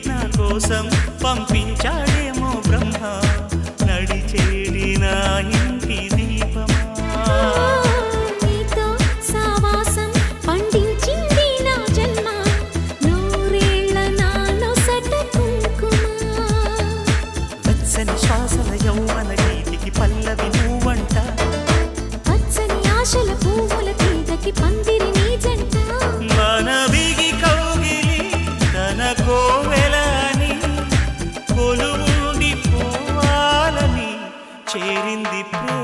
నా కోసం పంపించాడేమో బ్రహ్మ నడిచేడి నా ఇంటి దీపమా నీతో సావాసం పండించింది నా జన్మ నూరేళ్ల నాలో సట కుంకుమ వెచ్చని శ్వాసల యౌవన గీతికి పల్లవి నువ్వంట పచ్చని ఆశల పువ్వుల తీగకి పందిరి నీ జంట మనవిగి కౌగిలి తన కోవెలని కొలువుండి పోవాలని చేరింది ప్రేమ